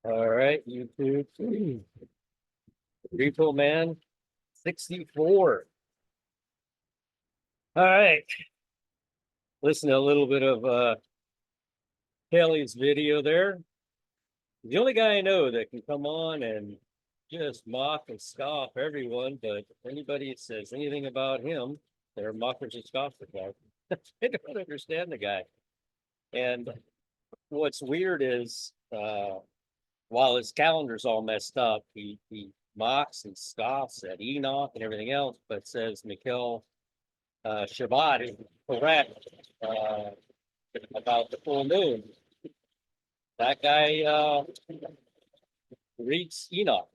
All right, YouTube. Repo Man 64. All right. Listen to a little bit of Kelly's video there. The only guy I know that can come on and just mock and scoff everyone, but if anybody says anything about him, they're mockers and scoffers. I don't understand the guy. And what's weird is while his calendar's all messed up, he mocks and scoffs at Enoch and everything else, but says Mikhail Shabbat is correct about the full moon. That guy reads Enoch,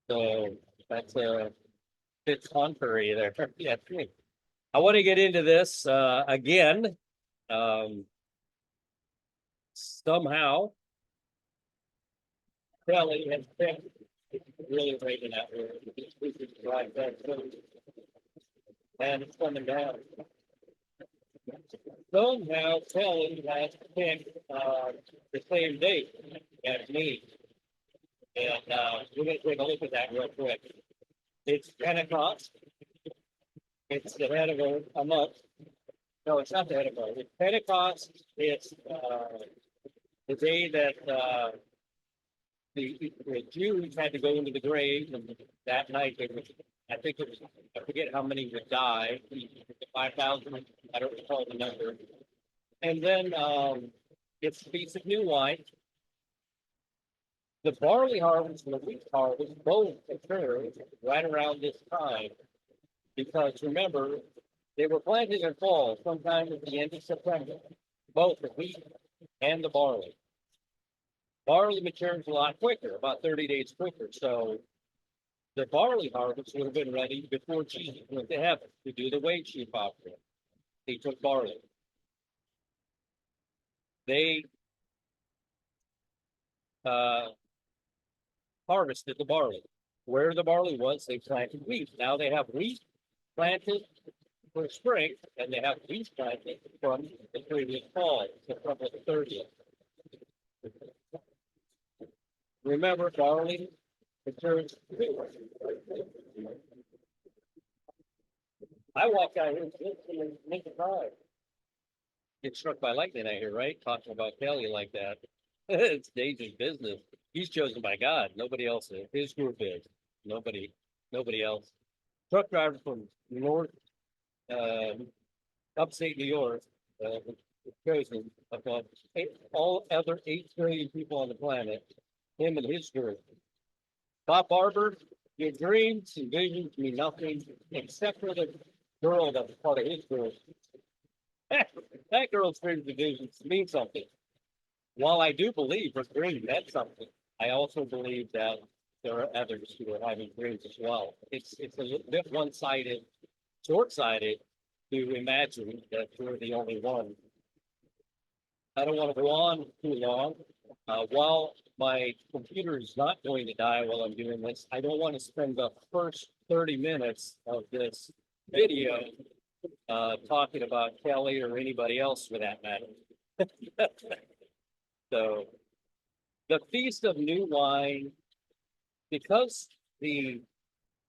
so that's a bit contrary there. Yeah, I want to get into this again. Somehow, Kelly has been really rating that word. Right, and it's coming down. Somehow Kelly has picked the same date as me. And we're going to take a look at that real quick. It's Pentecost. It's the head of a month. No, it's not the head of a month. It's Pentecost. It's the day that the Jews had to go into the grave, and that night they were, I think it was, I forget how many would die, 5,000, I don't recall the number. And then it's the Feast of New Wine. The barley harvest and the wheat harvest both occur right around this time, because remember, they were planted in fall, sometime at the end of September, both the wheat and the barley. Barley matures a lot quicker, about 30 days quicker. So the barley harvest would have been ready before Jesus went to heaven to do the wage sheaf offering. He took barley. They harvested the barley. Where the barley was, they planted wheat. Now they have wheat planted for spring, and they have wheat planted from the previous fall, September the 30th. Remember, barley matures. I walked out here and make a drive. Get struck by lightning out here, right? Talking about Kelly like that. It's dangerous business. He's chosen by God. Nobody else is. His group is. Nobody else. Truck driver from North, upstate New York, chosen above all other 8 trillion people on the planet. Him and his group. Bob Barber, your dreams and visions mean nothing except for the girl that was part of his group. That girl's dreams and visions mean something. While I do believe her dream meant something, I also believe that there are others who are having dreams as well. It's a little bit one-sided, short-sighted to imagine that you're the only one. I don't want to go on too long. While my computer is not going to die while I'm doing this, I don't want to spend the first 30 minutes of this video talking about Kelly or anybody else for that matter. So the Feast of New Wine, because the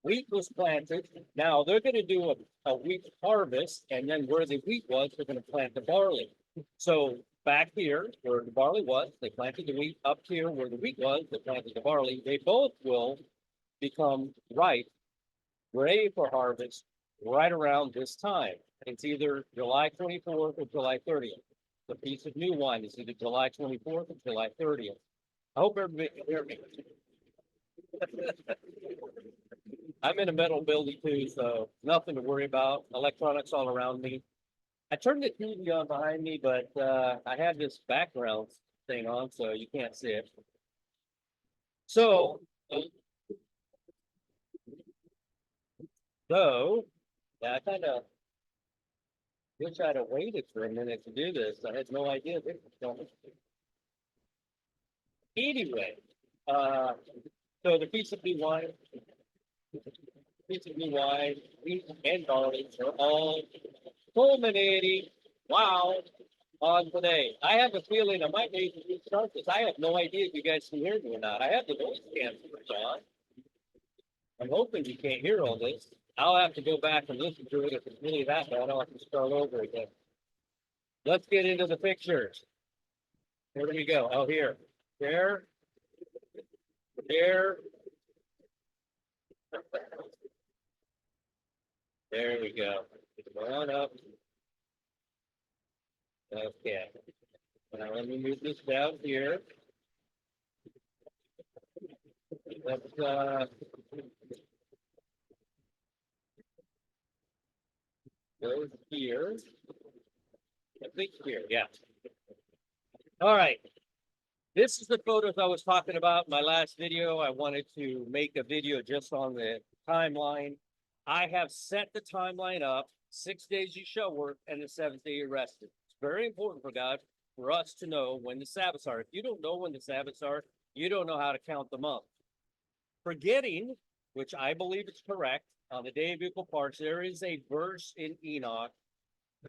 wheat was planted, now they're going to do a wheat harvest, and then where the wheat was, they're going to plant the barley. So back here where the barley was, they planted the wheat. Up here where the wheat was, they planted the barley. They both will become ripe, ready for harvest right around this time. It's either July 24th or July 30th. The Feast of New Wine is either July 24th or July 30th. I hope everybody can hear me. I'm in a metal building too, so nothing to worry about. Electronics all around me. I turned the TV on behind me, but I had this background thing on, so you can't see it. So yeah, I kind of wish I'd have waited for a minute to do this. I had no idea this was going. Anyway, so the Feast of New Wine, wheat and barley are all culminating. Wow, on today. I have a feeling I might need to restart this. I have no idea if you guys can hear me or not. I have the voice cancelers on. I'm hoping you can't hear all this. I'll have to go back and listen to it if it's really that bad. I'll have to start over again. Let's get into the pictures. Here we go. Oh, here. There. There. There we go. Come on up. Okay. Now let me move this down here. Let's go here. I think here, yeah. All right. This is the photos I was talking about in my last video. I wanted to make a video just on the timeline. I have set the timeline up. 6 days you shall work, and the seventh day you rested. It's very important for God, for us to know when the Sabbaths are. If you don't know when the Sabbaths are, you don't know how to count the month. Forgetting, which I believe is correct, on the day of equal parts, there is a verse in Enoch.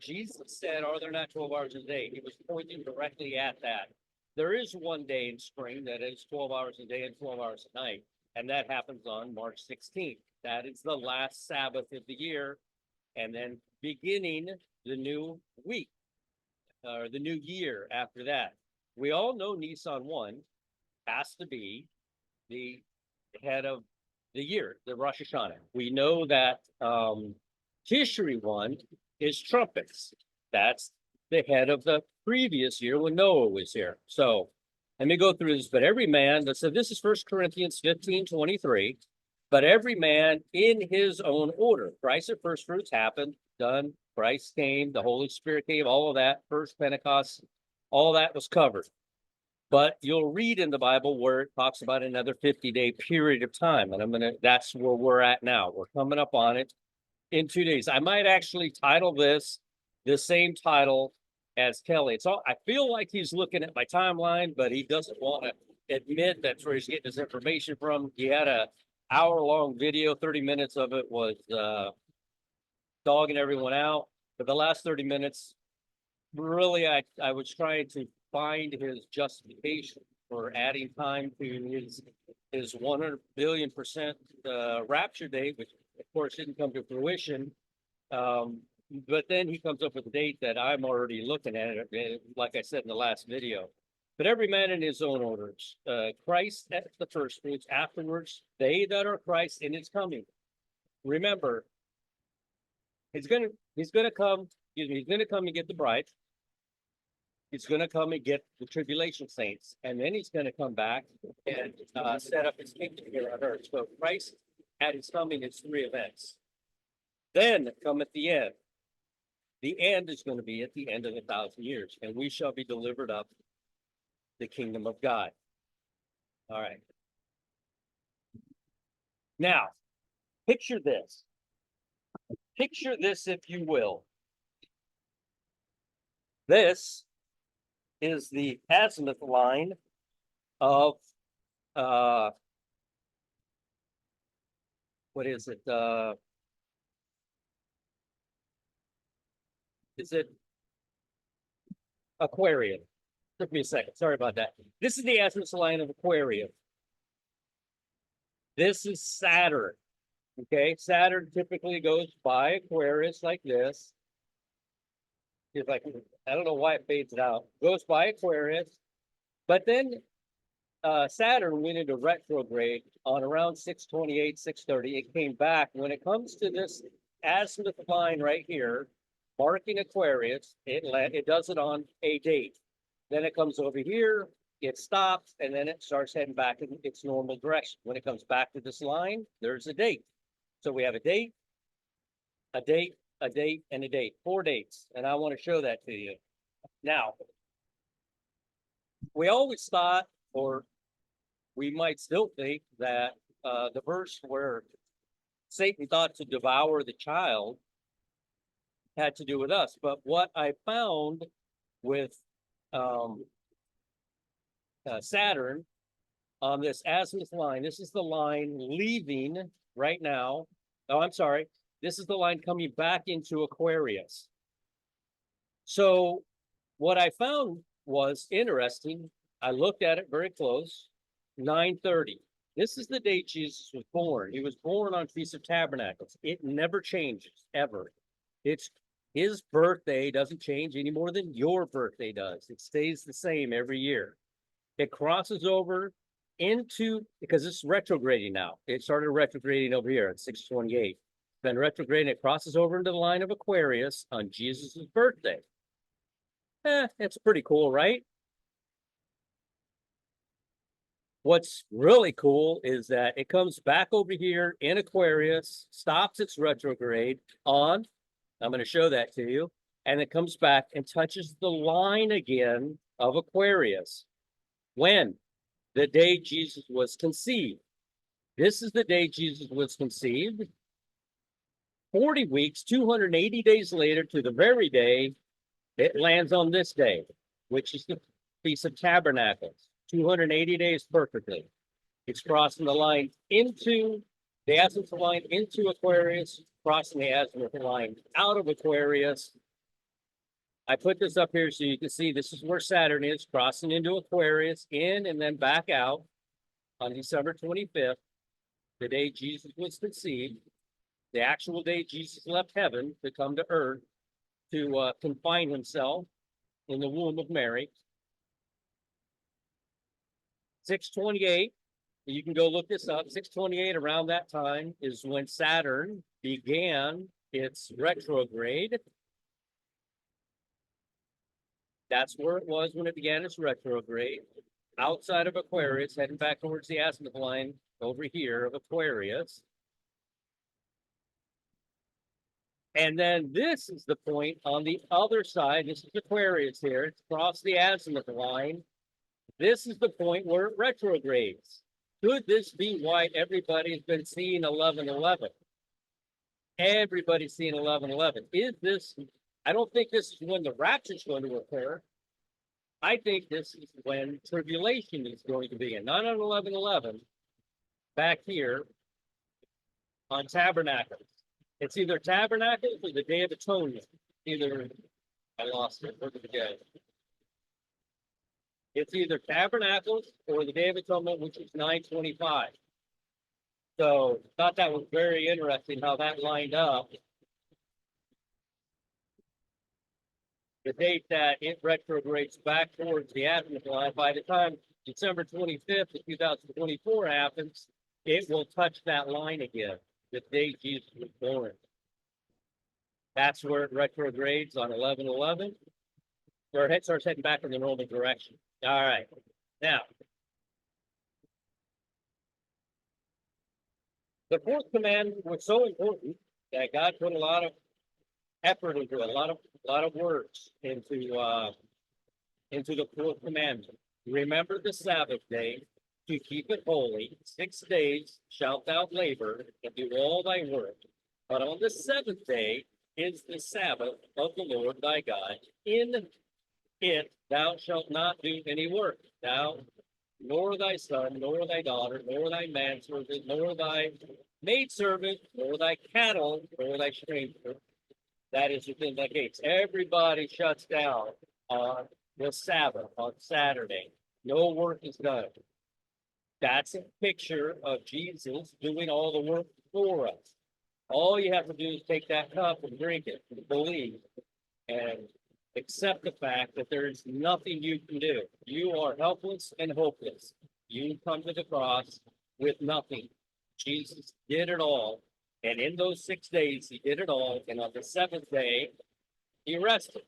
Jesus said, are there not 12 hours a day? He was pointing directly at that. There is one day in spring that is 12 hours a day and 12 hours a night, and that happens on March 16th. That is the last Sabbath of the year, and then beginning the new week, or the new year after that. We all know Nisan 1 has to be the head of the year, the Rosh Hashanah. We know that Tishri 1 is trumpets. That's the head of the previous year when Noah was here. So let me go through this. But every man, so this is 1 Corinthians 15:23. But every man in his own order. Christ at first fruits happened, done. Christ came, the Holy Spirit came, all of that, first Pentecost, all that was covered. But you'll read in the Bible where it talks about another 50-day period of time. And that's where we're at now. We're coming up on it in 2 days. I might actually title this the same title as Kelly. It's all, I feel like he's looking at my timeline, but he doesn't want to admit that's where he's getting his information from. He had a hour-long video. 30 minutes of it was dogging everyone out. But the last 30 minutes, really, I was trying to find his justification for adding time to his 100 billion% rapture date, which of course didn't come to fruition. But then he comes up with a date that I'm already looking at, like I said in the last video. But every man in his own orders. Christ at the first fruits, afterwards, they that are Christ in his coming. Remember, he's gonna come, he's gonna come and get the bride. He's gonna come and get the tribulation saints, and then he's gonna come back and set up his kingdom here on earth. So Christ at his coming is 3 events. Then cometh the end. The end is going to be at the end of 1,000 years, and we shall be delivered up the kingdom of God. All right. Now, picture this. Picture this, if you will. This is the azimuth line of what is it? Is it Aquarium? Took me a second. Sorry about that. This is the azimuth line of Aquarium. This is Saturn. Okay, Saturn typically goes by Aquarius like this. It's like, I don't know why it fades it out. Goes by Aquarius, but then Saturn went into retrograde on around 628, 630. It came back. When it comes to this azimuth line right here, marking Aquarius, it does it on a date. Then it comes over here, it stops, and then it starts heading back in its normal direction. When it comes back to this line, there's a date. So we have a date, a date, a date, and a date. 4 dates, and I want to show that to you. Now, we always thought, or we might still think, that the verse where Satan thought to devour the child had to do with us. But what I found with Saturn on this azimuth line, this is the line leaving right now. Oh, I'm sorry. This is the line coming back into Aquarius. So what I found was interesting. I looked at it very close. 9:30. This is the day Jesus was born. He was born on Feast of Tabernacles. It never changes, ever. It's his birthday doesn't change any more than your birthday does. It stays the same every year. It crosses over into, because it's retrograding now. It started retrograding over here at 628. Then retrograding, it crosses over into the line of Aquarius on Jesus' birthday. It's pretty cool, right? What's really cool is that it comes back over here in Aquarius, stops its retrograde on, I'm going to show that to you, and it comes back and touches the line again of Aquarius. When? The day Jesus was conceived. This is the day Jesus was conceived. 40 weeks, 280 days later, to the very day, it lands on this day, which is the Feast of Tabernacles. 280 days perfectly. It's crossing the line into the azimuth line into Aquarius, crossing the azimuth line out of Aquarius. I put this up here so you can see this is where Saturn is, crossing into Aquarius, in and then back out on December 25th, the day Jesus was conceived, the actual day Jesus left heaven to come to earth to confine himself in the womb of Mary. 628, you can go look this up. 628, around that time, is when Saturn began its retrograde. That's where it was when it began its retrograde. Outside of Aquarius, heading back towards the azimuth line over here of Aquarius. And then this is the point on the other side. This is Aquarius here. It's across the azimuth line. This is the point where it retrogrades. Could this be why everybody's been seeing 11:11? Everybody's seeing 11:11. Is this, I don't think this is when the rapture is going to occur. I think this is when tribulation is going to begin. Not on 11:11, back here on Tabernacles. It's either Tabernacles or the Day of Atonement. Either, I lost it, where did it go? It's either Tabernacles or the Day of Atonement, which is 9/25. So thought that was very interesting how that lined up. The date that it retrogrades back towards the azimuth line, by the time December 25th of 2024 happens, it will touch that line again, the day Jesus was born. That's where it retrogrades on 11/11, where it starts heading back in the normal direction. All right. Now, the fourth commandment was so important that God put a lot of effort into it, a lot of words into the fourth commandment. Remember the Sabbath day to keep it holy. 6 days shalt thou labor and do all thy work. But on the seventh day is the Sabbath of the Lord thy God. In it thou shalt not do any work, thou, nor thy son, nor thy daughter, nor thy manservant, nor thy maidservant, nor thy cattle, nor thy stranger that is within thy gates. Everybody shuts down on the Sabbath, on Saturday. No work is done. That's a picture of Jesus doing all the work for us. All you have to do is take that cup and drink it, and believe, and accept the fact that there is nothing you can do. You are helpless and hopeless. You come to the cross with nothing. Jesus did it all. And in those 6 days, he did it all. And on the seventh day, he rested.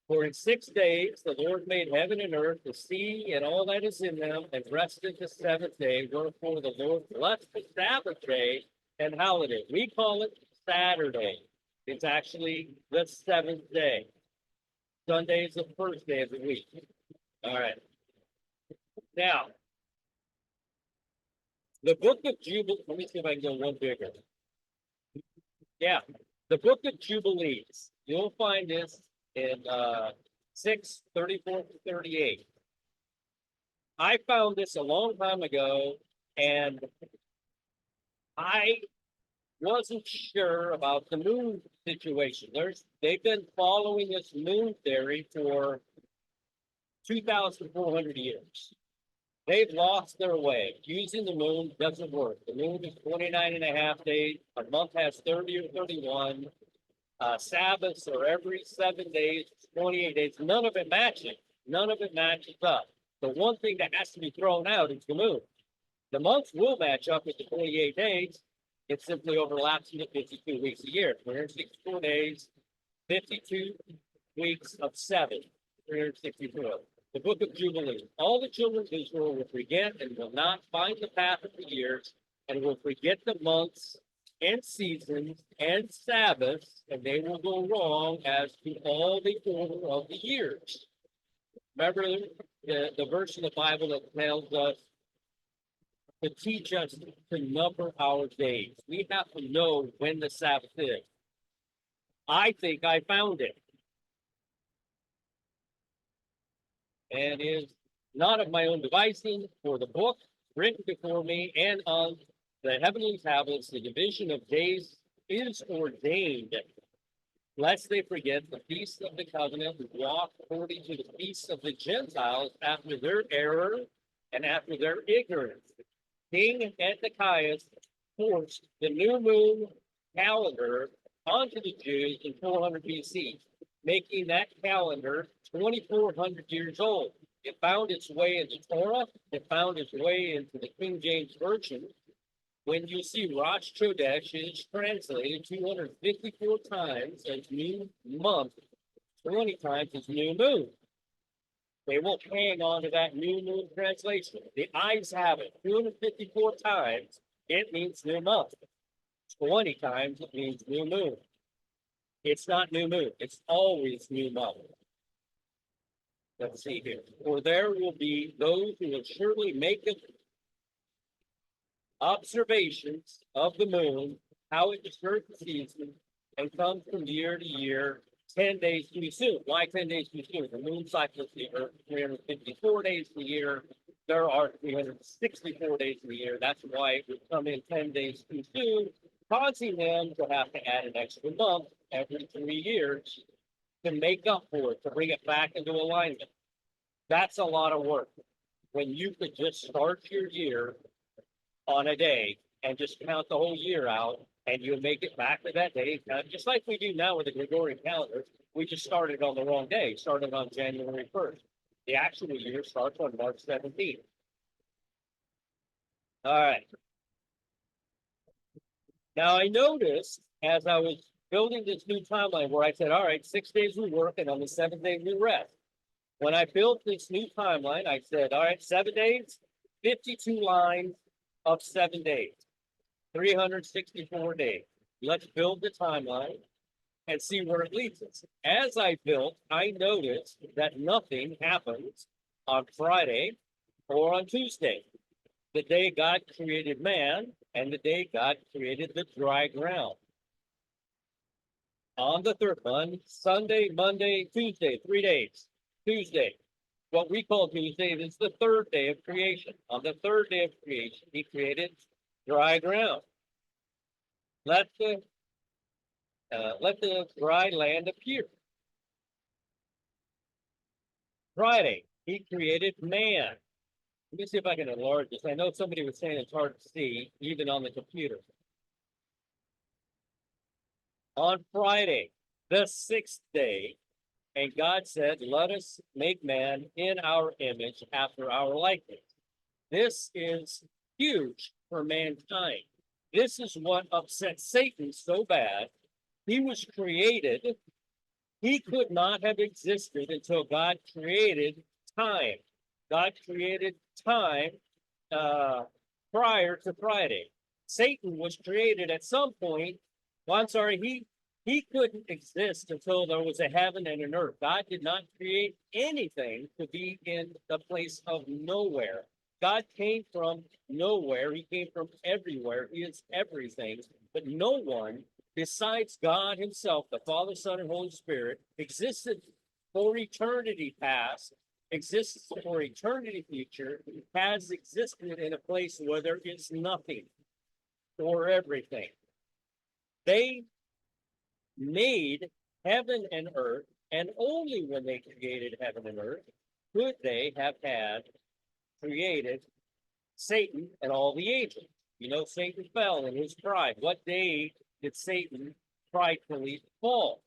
For in 6 days, the Lord made heaven and earth, the sea, and all that is in them, and rested the seventh day. Wherefore the Lord blessed the Sabbath day and hallowed it. We call it Saturday. It's actually the seventh day. Sunday is the first day of the week. All right. Now, the book of Jubilees, let me see if I can go one bigger. Yeah, the book of Jubilees. You'll find this in 6:34-38. I found this a long time ago, and I wasn't sure about the moon situation. They've been following this moon theory for 2,400 years. They've lost their way. Using the moon doesn't work. The moon is 29 and a half days. A month has 30 or 31. Sabbaths are every 7 days, 28 days. None of it matches. None of it matches up. The one thing that has to be thrown out is the moon. The months will match up with the 28 days. It simply overlaps into 52 weeks a year. 364 days, 52 weeks of 7, 364. The book of Jubilee. All the children of Israel will forget and will not find the path of the years, and will forget the months and seasons and Sabbaths, and they will go wrong as to all the order of the years. Remember the verse in the Bible that tells us to teach us to number our days. We have to know when the Sabbath is. I think I found it. And is not of my own devising, for the book written before me and on the heavenly tablets, the division of days is ordained, lest they forget the feast of the covenant, and walk according to the feasts of the Gentiles after their error and after their ignorance. King Antiochus forced the new moon calendar onto the Jews in 400 BC, making that calendar 2,400 years old. It found its way into Torah. It found its way into the King James Version. When you see Rosh Chodesh is translated 254 times as new month, 20 times as new moon. They won't hang on to that new moon translation. The eyes have it 254 times. It means new month. 20 times it means new moon. It's not new moon. It's always new month. Let's see here. For there will be those who will surely make observations of the moon, how it disperses the season, and comes from year to year, 10 days too soon. Why 10 days too soon? The moon cycle is the Earth, 354 days in the year. There are 364 days in the year. That's why it would come in 10 days too soon, causing them to have to add an extra month every 3 years to make up for it, to bring it back into alignment. That's a lot of work. When you could just start your year on a day and just count the whole year out, and you'll make it back to that day, just like we do now with the Gregorian calendar. We just started on the wrong day, started on January 1st. The actual year starts on March 17th. All right. Now I noticed as I was building this new timeline where I said, all right, 6 days we work and on the 7th day we rest. When I built this new timeline, I said, all right, 7 days, 52 lines of 7 days, 364 days. Let's build the timeline and see where it leads us. As I built, I noticed that nothing happens on Friday or on Tuesday, the day God created man and the day God created the dry ground. On the third one, Sunday, Monday, Tuesday, 3 days. Tuesday, what we call Tuesday, is the third day of creation. On the third day of creation, he created dry ground. Let the dry land appear. Friday, he created man. Let me see if I can enlarge this. I know somebody was saying it's hard to see, even on the computer. On Friday, the sixth day, and God said, let us make man in our image after our likeness. This is huge for mankind. This is what upset Satan so bad. He was created. He could not have existed until God created time. God created time prior to Friday. Satan was created at some point. Well, I'm sorry, he couldn't exist until there was a heaven and an earth. God did not create anything to be in the place of nowhere. God came from nowhere. He came from everywhere. He is everything. But no one besides God himself, the Father, Son, and Holy Spirit, existed for eternity past, exists for eternity future, has existed in a place where there is nothing or everything. They made heaven and earth, and only when they created heaven and earth could they have had created Satan and all the angels. You know, Satan fell in his pride. What day did Satan pridefully fall?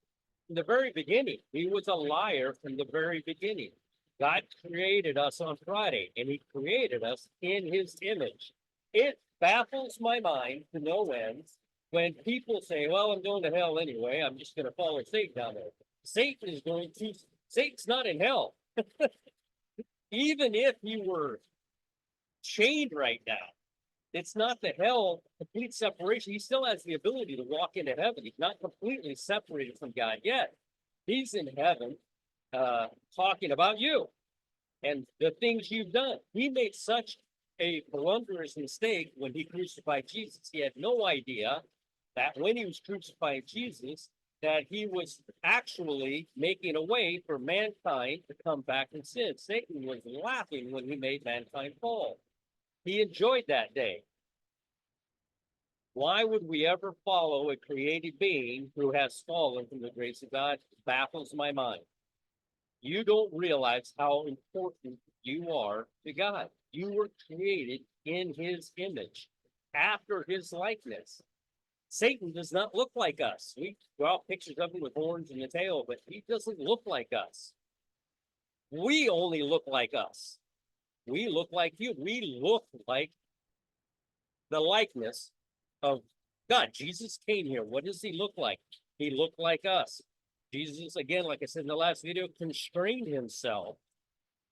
In the very beginning. He was a liar from the very beginning. God created us on Friday, and he created us in his image. It baffles my mind to no end when people say, well, I'm going to hell anyway. I'm just going to follow Satan down there. Satan's not in hell. Even if he were chained right now, it's not the hell, complete separation. He still has the ability to walk into heaven. He's not completely separated from God yet. He's in heaven talking about you and the things you've done. He made such a blunderous mistake when he crucified Jesus. He had no idea that when he was crucifying Jesus, that he was actually making a way for mankind to come back and sin. Satan was laughing when he made mankind fall. He enjoyed that day. Why would we ever follow a created being who has fallen from the grace of God? Baffles my mind. You don't realize how important you are to God. You were created in his image, after his likeness. Satan does not look like us. We draw pictures of him with horns and a tail, but he doesn't look like us. We only look like us. We look like you. We look like the likeness of God. Jesus came here. What does he look like? He looked like us. Jesus, again, like I said in the last video, constrained himself,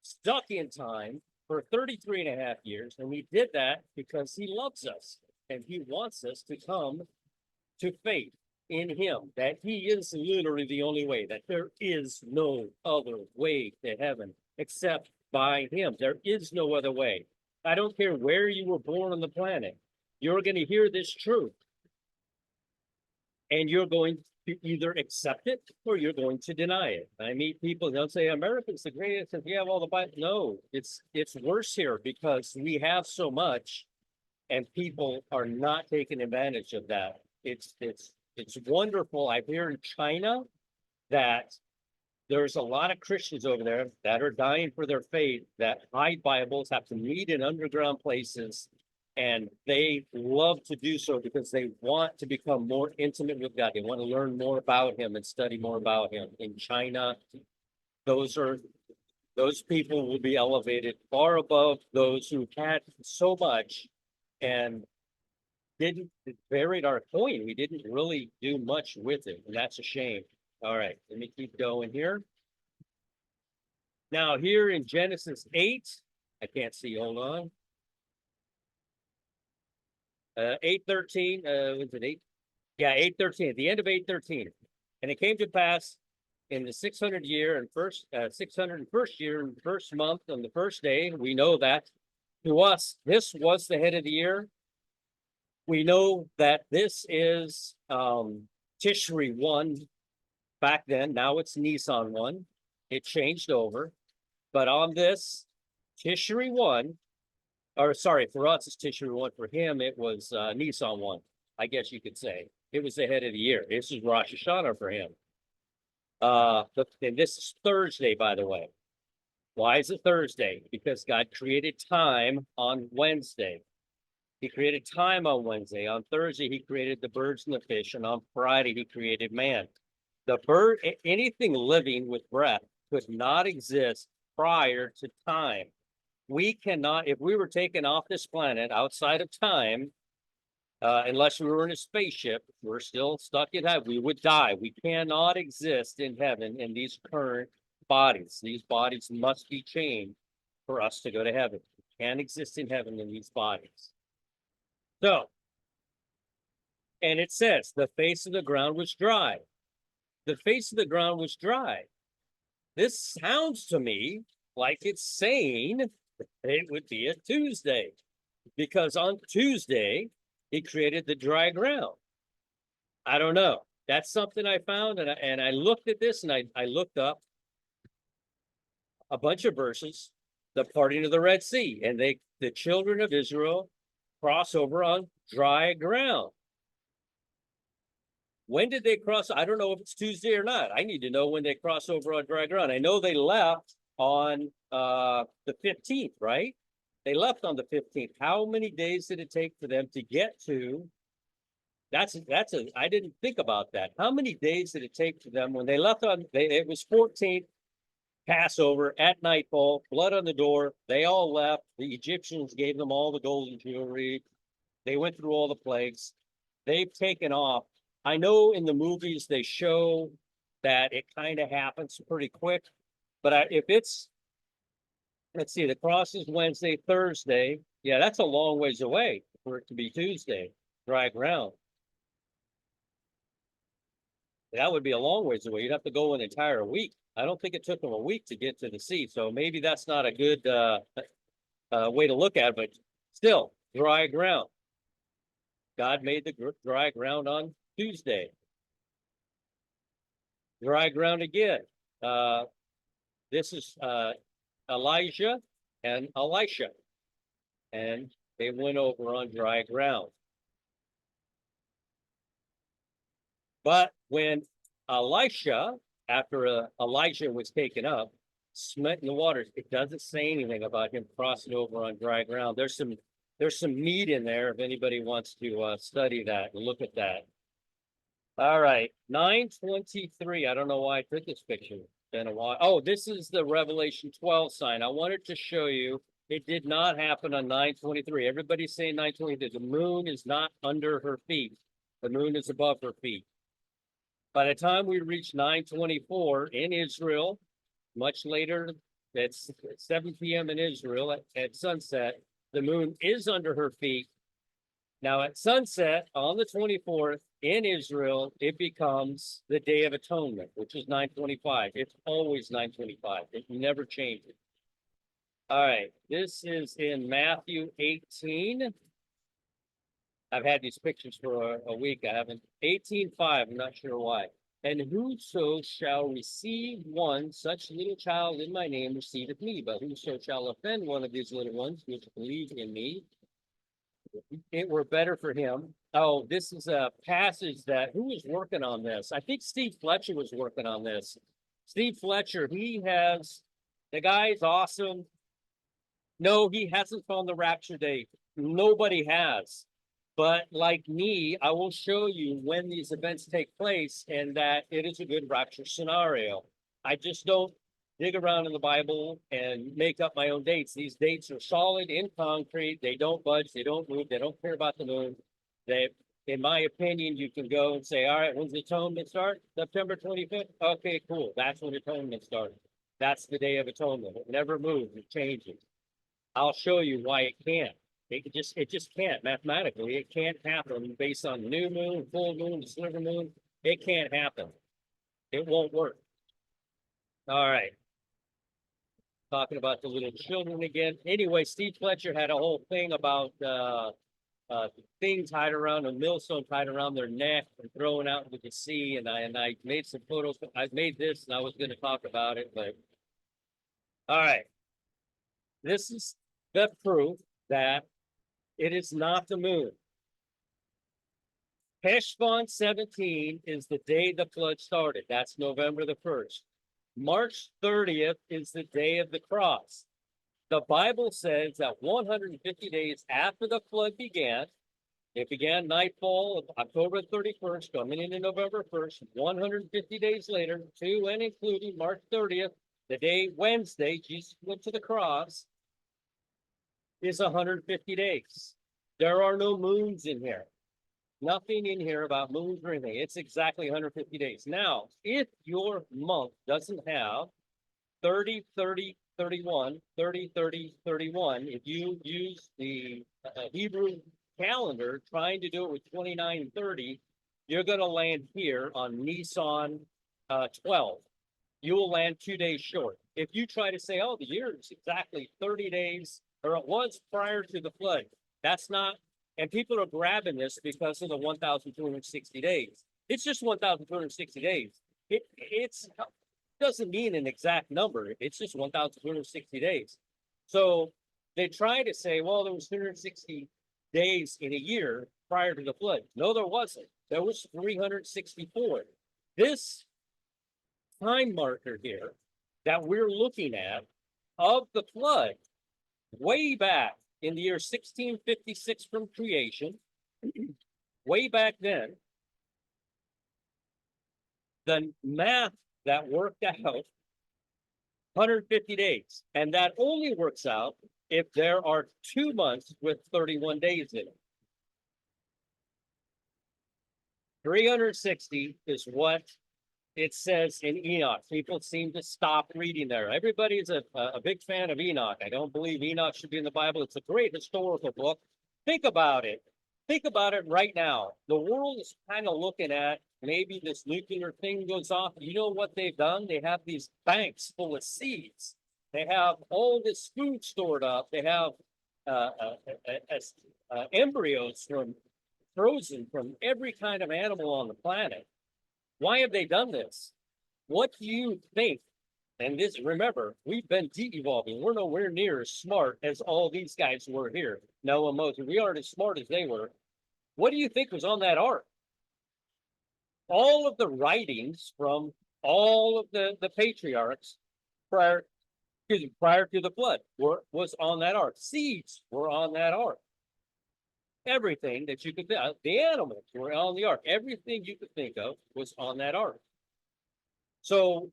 stuck in time for 33 and a half years. And he did that because he loves us and he wants us to come to faith in him, that he is literally the only way, that there is no other way to heaven except by him. There is no other way. I don't care where you were born on the planet. You're going to hear this truth. And you're going to either accept it or you're going to deny it. I meet people, they'll say, America's the greatest if you have all the Bible. No, it's worse here because we have so much and people are not taking advantage of that. It's wonderful. I hear in China that there's a lot of Christians over there that are dying for their faith, that hide Bibles, have to meet in underground places, and they love to do so because they want to become more intimate with God. They want to learn more about him and study more about him. In China, those people will be elevated far above those who had so much and didn't buried our coin. We didn't really do much with it, and that's a shame. All right, let me keep going here. Now, here in Genesis 8, I can't see, hold on. 8:13, was it 8? Yeah, 8:13, at the end of 8:13. And it came to pass in the 600th year and 601st year and first month on the first day, we know that to us, this was the head of the year. We know that this is Tishri 1 back then. Now it's Nisan 1. It changed over. But on this Tishri 1, or sorry, for us it's Tishri 1. For him, it was Nisan 1, I guess you could say. It was the head of the year. This is Rosh Hashanah for him. And this is Thursday, by the way. Why is it Thursday? Because God created time on Wednesday. He created time on Wednesday. On Thursday, he created the birds and the fish. And on Friday, he created man. The bird, anything living with breath could not exist prior to time. We cannot, if we were taken off this planet outside of time, unless we were in a spaceship, we're still stuck in heaven, we would die. We cannot exist in heaven in these current bodies. These bodies must be changed for us to go to heaven. We can't exist in heaven in these bodies. So, and it says, the face of the ground was dry. The face of the ground was dry. This sounds to me like it's saying it would be a Tuesday, because on Tuesday, he created the dry ground. I don't know. That's something I found, and I looked at this, and I looked up a bunch of verses, the parting of the Red Sea, and the children of Israel cross over on dry ground. When did they cross? I don't know if it's Tuesday or not. I need to know when they cross over on dry ground. I know they left on the 15th, right? They left on the 15th. How many days did it take for them to get to? I didn't think about that. How many days did it take for them when they left on? It was 14th. Passover at nightfall, blood on the door. They all left. The Egyptians gave them all the golden jewelry. They went through all the plagues. They've taken off. I know in the movies they show that it kind of happens pretty quick, but if it's, let's see, the cross is Wednesday, Thursday. Yeah, that's a long ways away for it to be Tuesday, dry ground. That would be a long ways away. You'd have to go an entire week. I don't think it took them a week to get to the sea, so maybe that's not a good way to look at it, but still, dry ground. God made the dry ground on Tuesday. Dry ground again. This is Elijah and Elisha, and they went over on dry ground. But when Elisha, after Elijah was taken up, smitten the waters, it doesn't say anything about him crossing over on dry ground. There's some meat in there if anybody wants to study that and look at that. All right, 9:23. I don't know why I took this picture. It's been a while. Oh, this is the Revelation 12 sign. I wanted to show you it did not happen on 9:23. Everybody's saying 9:23. The moon is not under her feet. The moon is above her feet. By the time we reach 9:24 in Israel, much later, it's 7 p.m. in Israel at sunset, the moon is under her feet. Now at sunset on the 24th in Israel, it becomes the Day of Atonement, which is 9:25. It's always 9:25. It never changes. All right, this is in Matthew 18. I've had these pictures for a week. I haven't. 18:5. I'm not sure why. And whoso shall receive one such little child in my name receiveth me. But whoso shall offend one of these little ones which believe in me, it were better for him. Oh, this is a passage that who was working on this? I think Steve Fletcher was working on this. Steve Fletcher, the guy's awesome. No, he hasn't found the rapture date. Nobody has. But like me, I will show you when these events take place and that it is a good rapture scenario. I just don't dig around in the Bible and make up my own dates. These dates are solid in concrete. They don't budge. They don't move. They don't care about the moon. In my opinion, you can go and say, all right, when's the atonement start? September 25th? Okay, cool. That's when atonement started. That's the Day of Atonement. It never moves. It changes. I'll show you why it can't. It just can't mathematically. It can't happen based on new moon, full moon, sliver moon. It can't happen. It won't work. All right. Talking about the little children again. Anyway, Steve Fletcher had a whole thing about thing tied around a millstone tied around their neck and thrown out into the sea. And I made some photos. I made this and I was going to talk about it, but all right. This is the proof that it is not the moon. Heshvan 17 is the day the flood started. That's November the 1st. March 30th is the day of the cross. The Bible says that 150 days after the flood began, it began nightfall of October 31st, coming into November 1st, 150 days later, to and including March 30th, the day Wednesday, Jesus went to the cross, is 150 days. There are no moons in here. Nothing in here about moons or anything. It's exactly 150 days. Now, if your month doesn't have 30, 30, 31, 30, 30, 31, if you use the Hebrew calendar trying to do it with 29 and 30, you're going to land here on Nisan 12. You will land 2 days short. If you try to say, oh, the year is exactly 30 days, or it was prior to the flood, that's not, and people are grabbing this because of the 1,260 days. It's just 1,260 days. It doesn't mean an exact number. It's just 1,260 days. So they try to say, well, there was 260 days in a year prior to the flood. No, there wasn't. There was 364. This time marker here that we're looking at of the flood, way back in the year 1656 from creation, way back then, the math that worked out 150 days. And that only works out if there are 2 months with 31 days in it. 360 is what it says in Enoch. People seem to stop reading there. Everybody's a big fan of Enoch. I don't believe Enoch should be in the Bible. It's a great historical book. Think about it. Think about it right now. The world is kind of looking at maybe this nuclear thing goes off. You know what they've done? They have these banks full of seeds. They have all this food stored up. They have embryos from frozen from every kind of animal on the planet. Why have they done this? What do you think? And this, remember, we've been de-evolving. We're nowhere near as smart as all these guys were here. Noah, Moses, we aren't as smart as they were. What do you think was on that ark? All of the writings from all of the patriarchs prior to the flood was on that ark. Seeds were on that ark. Everything that you could think of, the animals were on the ark. Everything you could think of was on that ark. So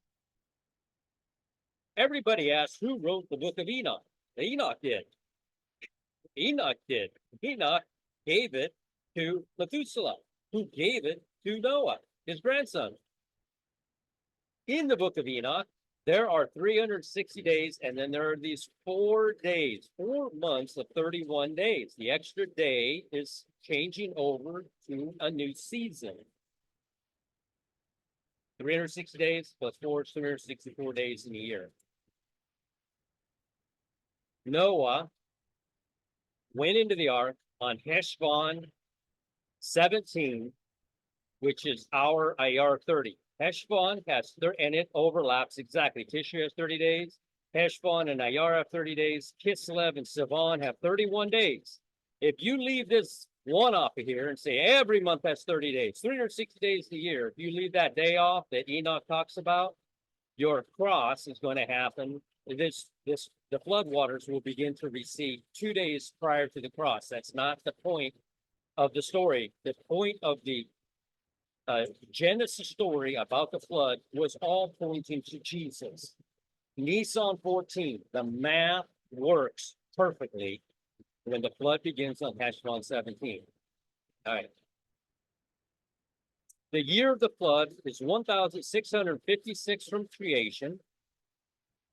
everybody asks, who wrote the book of Enoch? Enoch did. Enoch did. Enoch gave it to Methuselah, who gave it to Noah, his grandson. In the book of Enoch, there are 360 days, and then there are these 4 days, 4 months of 31 days. The extra day is changing over to a new season. 360 days plus 4 is 364 days in a year. Noah went into the ark on Heshvan 17, which is our IR 30. Heshvan has 30, and it overlaps exactly. Tishri has 30 days. Heshvan and Ayar have 30 days. Kislev and Sivan have 31 days. If you leave this one off of here and say every month has 30 days, 360 days a year, if you leave that day off that Enoch talks about, your cross is going to happen. The flood waters will begin to recede 2 days prior to the cross. That's not the point of the story. The point of the Genesis story about the flood was all pointing to Jesus. Nisan 14, the math works perfectly when the flood begins on Heshvan 17. All right. The year of the flood is 1,656 from creation,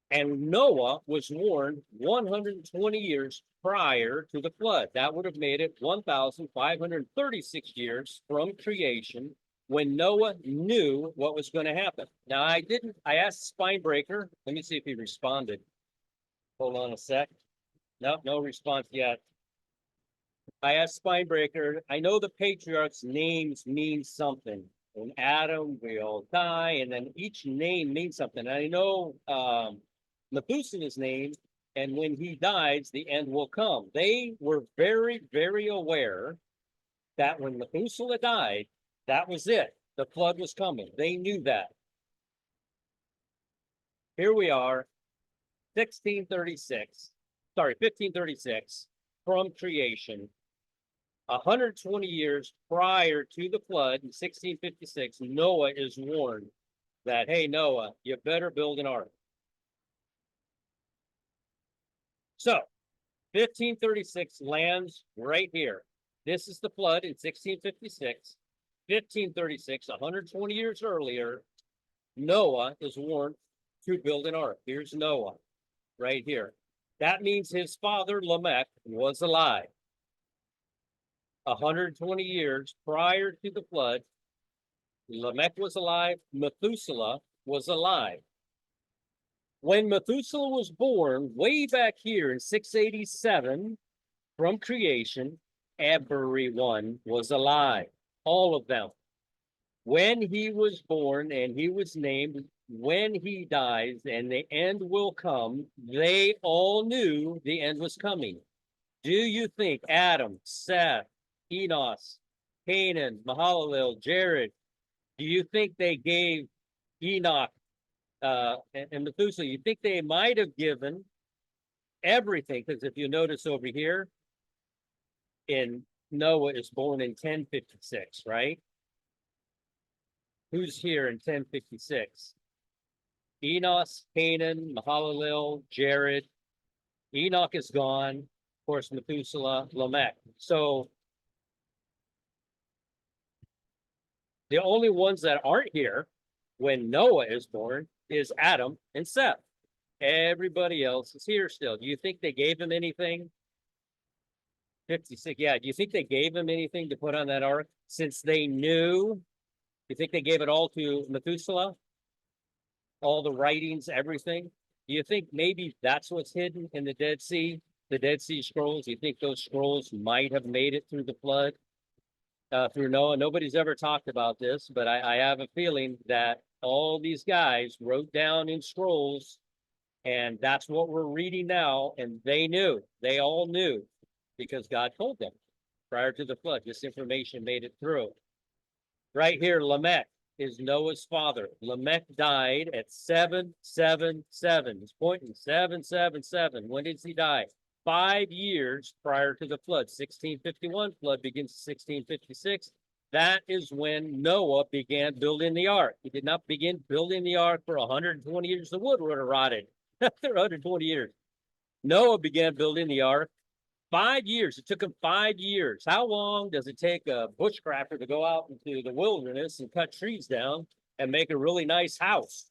and Noah was warned 120 years prior to the flood. That would have made it 1,536 years from creation when Noah knew what was going to happen. Now, I asked Spinebreaker. Let me see if he responded. Hold on a sec. No response yet. I asked Spinebreaker, I know the patriarchs' names mean something. In Adam, we all die, and then each name means something. And I know Methuselah's name, and when he dies, the end will come. They were very, very aware that when Methuselah died, that was it. The flood was coming. They knew that. Here we are, 1536 from creation. 120 years prior to the flood in 1656, Noah is warned that, hey, Noah, you better build an ark. So 1536 lands right here. This is the flood in 1656. 1536, 120 years earlier, Noah is warned to build an ark. Here's Noah right here. That means his father, Lamech, was alive. 120 years prior to the flood, Lamech was alive, Methuselah was alive. When Methuselah was born, way back here in 687 from creation, everyone was alive, all of them. When he was born and he was named, when he dies and the end will come, they all knew the end was coming. Do you think Adam, Seth, Enos, Canaan, Mahalalel, Jared. Do you think they gave Enoch and Methuselah? You think they might have given everything? Because if you notice over here, in Noah is born in 1056, right? Who's here in 1056? Enos, Canaan, Mahalalel, Jared. Enoch is gone. Of course, Methuselah, Lamech. So the only ones that aren't here when Noah is born is Adam and Seth. Everybody else is here still. Do you think they gave him anything? 56. Yeah. Do you think they gave him anything to put on that ark since they knew? You think they gave it all to Methuselah? All the writings, everything? Do you think maybe that's what's hidden in the Dead Sea? The Dead Sea Scrolls? Do you think those scrolls might have made it through the flood? Through Noah? Nobody's ever talked about this, but I have a feeling that all these guys wrote down in scrolls, and that's what we're reading now. And they knew, they all knew, because God told them prior to the flood. This information made it through. Right here, Lamech is Noah's father. Lamech died at 777. He's pointing 777. When did he die? 5 years prior to the flood. 1651 flood begins 1656. That is when Noah began building the ark. He did not begin building the ark for 120 years. The wood would have rotted after 120 years. Noah began building the ark 5 years. It took him 5 years. How long does it take a bushcrafter to go out into the wilderness and cut trees down and make a really nice house?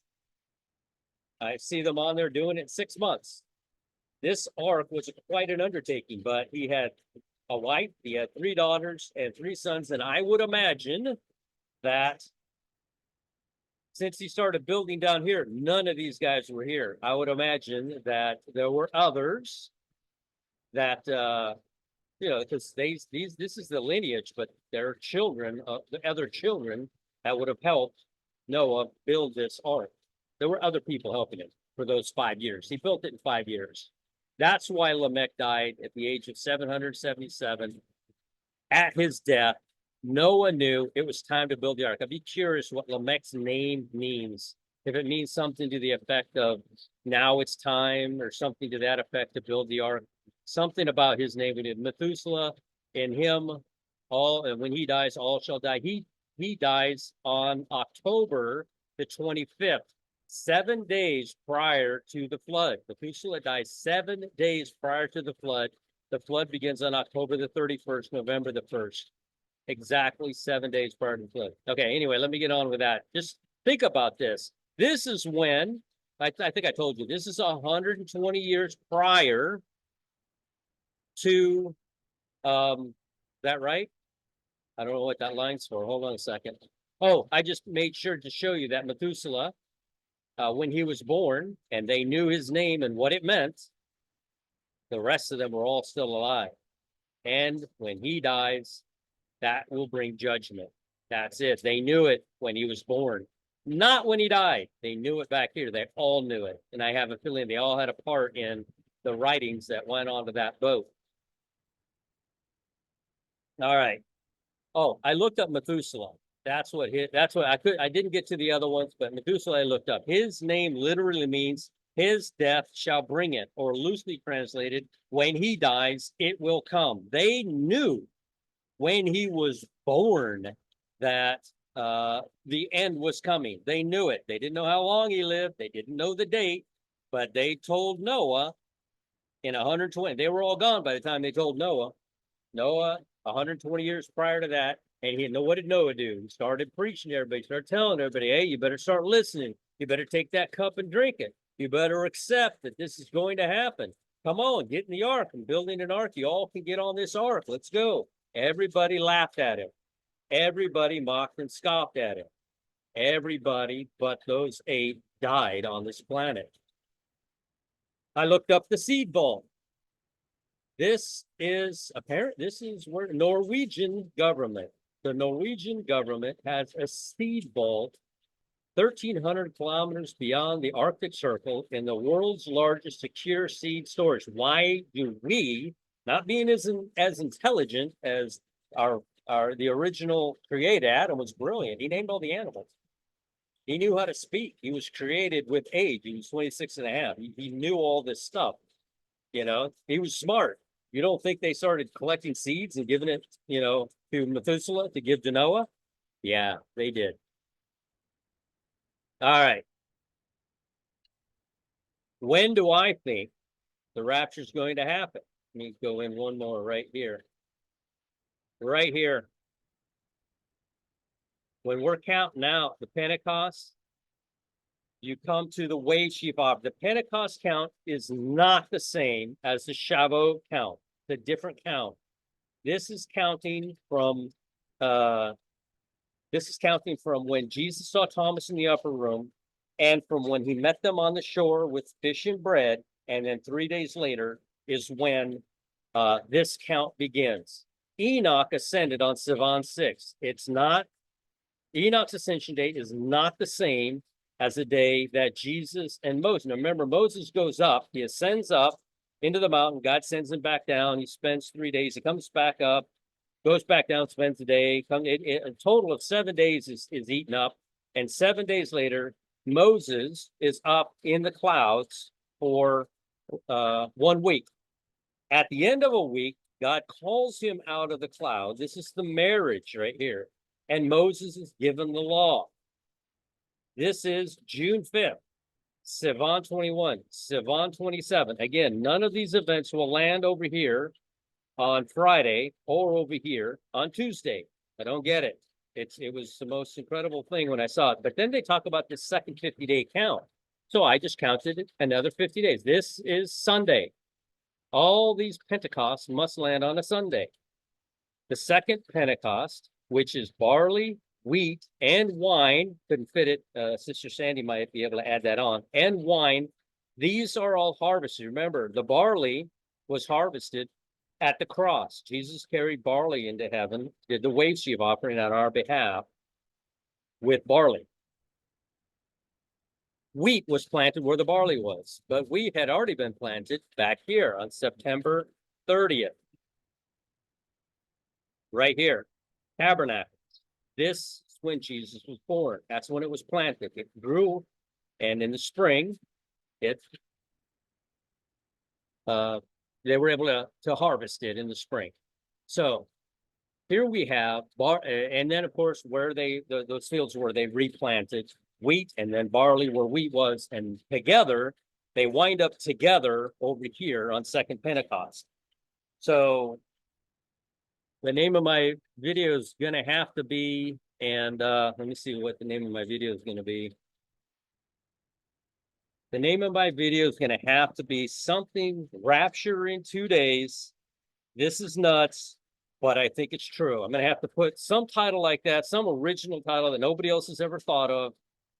I see them on there doing it in 6 months. This ark was quite an undertaking, but he had a wife, he had 3 daughters and 3 sons, and I would imagine that since he started building down here, none of these guys were here. I would imagine that there were others that because this is the lineage, but there are children, the other children that would have helped Noah build this ark. There were other people helping him for those 5 years. He built it in 5 years. That's why Lamech died at the age of 777. At his death, Noah knew it was time to build the ark. I'd be curious what Lamech's name means. If it means something to the effect of now it's time, or something to that effect to build the ark. Something about his name. We did Methuselah, in him, all, and when he dies, all shall die. He dies on October the 25th, 7 days prior to the flood. Methuselah dies 7 days prior to the flood. The flood begins on October the 31st, November the 1st. Exactly 7 days prior to the flood. Okay, anyway, let me get on with that. Just think about this. This is when, I think I told you, this is 120 years prior to, that right? I don't know what that line's for. Hold on a second. Oh, I just made sure to show you that Methuselah, when he was born, and they knew his name and what it meant, the rest of them were all still alive. And when he dies, that will bring judgment. That's it. They knew it when he was born, not when he died. They knew it back here. They all knew it. And I have a feeling they all had a part in the writings that went onto that boat. All right. Oh, I looked up Methuselah. That's what I didn't get to the other ones, but Methuselah I looked up. His name literally means his death shall bring it, or loosely translated, when he dies, it will come. They knew when he was born that the end was coming. They knew it. They didn't know how long he lived. They didn't know the date, but they told Noah in 120. They were all gone by the time they told Noah. Noah, 120 years prior to that, and he know what did Noah do? He started preaching to everybody, started telling everybody, hey, you better start listening. You better take that cup and drink it. You better accept that this is going to happen. Come on, get in the ark. I'm building an ark. You all can get on this ark. Let's go. Everybody laughed at him. Everybody mocked and scoffed at him. Everybody but those 8 died on this planet. I looked up the seed vault. This is where the Norwegian government, has a seed vault 1,300 kilometers beyond the Arctic Circle in the world's largest secure seed storage. Why do we, not being as intelligent as our the original creator, Adam, was brilliant. He named all the animals. He knew how to speak. He was created with age. He was 26 and a half. He knew all this stuff. You know, he was smart. You don't think they started collecting seeds and giving it, you know, to Methuselah to give to Noah? Yeah, they did. All right. When do I think the rapture is going to happen? Let me go in one more right here. Right here. When we're counting out the Pentecost, you come to the wave sheaf off. The Pentecost count is not the same as the Shavuot count. It's a different count. This is counting from when Jesus saw Thomas in the upper room, and from when he met them on the shore with fish and bread, and then 3 days later is when this count begins. Enoch ascended on Sivan 6. It's not, Enoch's ascension date is not the same as the day that Jesus and Moses. Now remember, Moses goes up, he ascends up into the mountain, God sends him back down, he spends 3 days, he comes back up, goes back down, spends a day. A total of 7 days is eaten up. And 7 days later, Moses is up in the clouds for 1 week. At the end of a week, God calls him out of the cloud. This is the marriage right here. And Moses is given the law. This is June 5th, Sivan 21, Sivan 27. Again, none of these events will land over here on Friday or over here on Tuesday. I don't get it. It was the most incredible thing when I saw it. But then they talk about the second 50-day count. So I just counted another 50 days. This is Sunday. All these Pentecosts must land on a Sunday. The second Pentecost, which is barley, wheat, and wine, couldn't fit it. Sister Sandy might be able to add that on, and wine. These are all harvested. Remember, the barley was harvested at the cross. Jesus carried barley into heaven, did the wave sheaf offering on our behalf with barley. Wheat was planted where the barley was, but wheat had already been planted back here on September 30th. Right here, Tabernacle. This is when Jesus was born. That's when it was planted. It grew, and in the spring, they were able to harvest it in the spring. So here we have and then of course where those fields where they replanted wheat, and then barley where wheat was, and together they wind up together over here on second Pentecost. So the name of my video is gonna have to be, and let me see what the name of my video is gonna be. The name of my video is going to have to be something Rapture in 2 days. This is nuts, but I think it's true. I'm going to have to put some title like that, some original title that nobody else has ever thought of.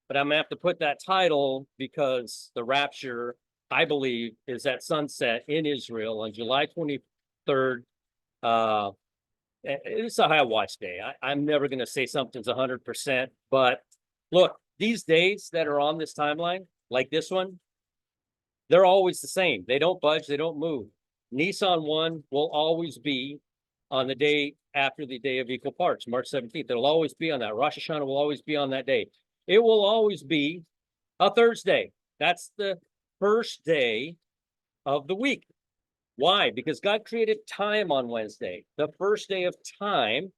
But I'm going to have to put that title because the rapture, I believe, is at sunset in Israel on July 23rd. It's a high watch day. I'm never going to say something's 100%. But look, these days that are on this timeline, like this one, they're always the same. They don't budge, they don't move. Nissan 1 will always be on the day after the day of equal parts, March 17th. It'll always be on that. Rosh Hashanah will always be on that day. It will always be a Thursday. That's the first day of the week. Why? Because God created time on Wednesday. The first day of time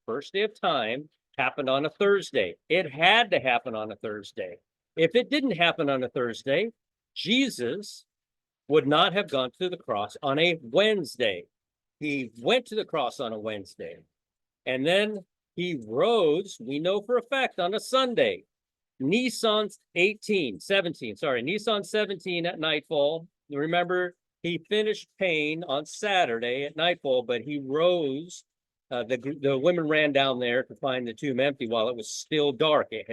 happened on a Thursday. It had to happen on a Thursday. If it didn't happen on a Thursday, Jesus would not have gone to the cross on a Wednesday. He went to the cross on a Wednesday. And then he rose, we know for a fact, on a Sunday. Nissan 17 at nightfall. Remember, he finished paying on Saturday at nightfall, but he rose. The women ran down there to find the tomb empty while it was still dark. It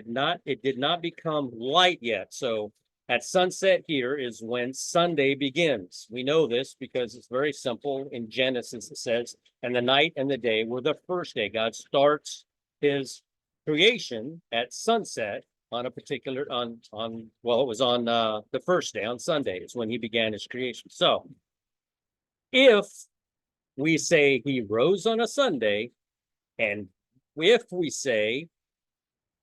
did not become light yet. So at sunset here is when Sunday begins. We know this because it's very simple. In Genesis, it says, and the night and the day were the first day. God starts his creation at sunset on a particular, it was on the first day, on Sunday is when he began his creation. So if we say he rose on a Sunday and if we say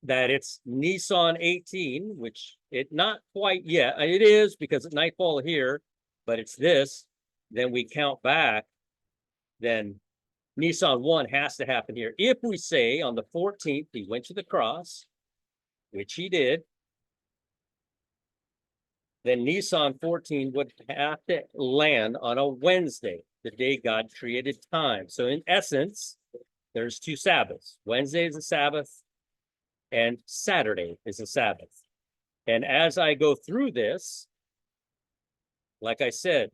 that it's Nisan 18, which it not quite yet, it is because it's nightfall here, but it's this, then we count back, then Nisan 1 has to happen here. If we say on the 14th he went to the cross, which he did, then Nisan 14 would have to land on a Wednesday, the day God created time. So in essence, there's two Sabbaths. Wednesday is a Sabbath, and Saturday is a Sabbath. And as I go through this, like I said,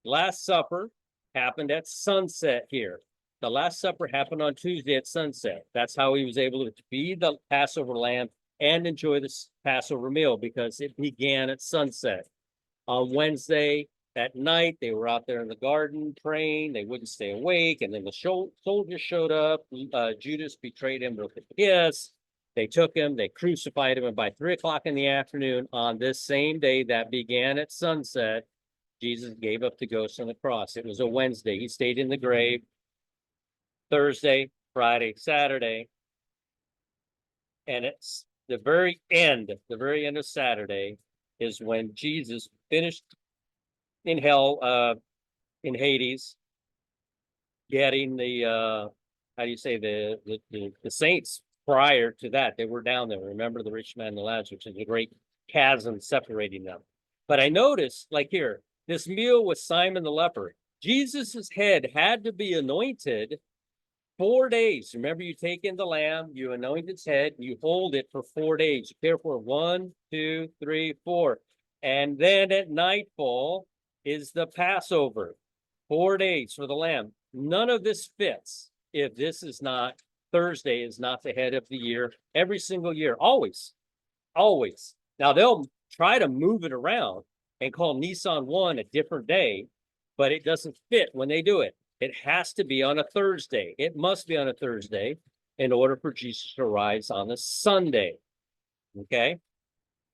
Last Supper happened at sunset here. The Last Supper happened on Tuesday at sunset. That's how he was able to be the Passover lamb and enjoy this Passover meal, because it began at sunset. On Wednesday at night, they were out there in the garden praying. They wouldn't stay awake. And then the soldiers showed up. Judas betrayed him with a kiss. They took him, they crucified him. And by 3 o'clock in the afternoon, on this same day that began at sunset, Jesus gave up the ghost on the cross. It was a Wednesday. He stayed in the grave Thursday, Friday, Saturday. And it's the very end of Saturday is when Jesus finished in hell, in Hades, getting the how do you say, the saints. Prior to that, they were down there. Remember the rich man and Lazarus, which is a great chasm separating them. But I noticed, like here, this meal with Simon the leper, Jesus's head had to be anointed 4 days. Remember, you take in the lamb, you anoint its head, you hold it for 4 days. You care for 1, 2, 3, 4. And then at nightfall is the Passover. 4 days for the lamb. None of this fits if this is not, Thursday is not the head of the year every single year. Always. Now they'll try to move it around and call Nisan 1 a different day, but it doesn't fit when they do it. It has to be on a Thursday. It must be on a Thursday in order for Jesus to rise on a Sunday. Okay?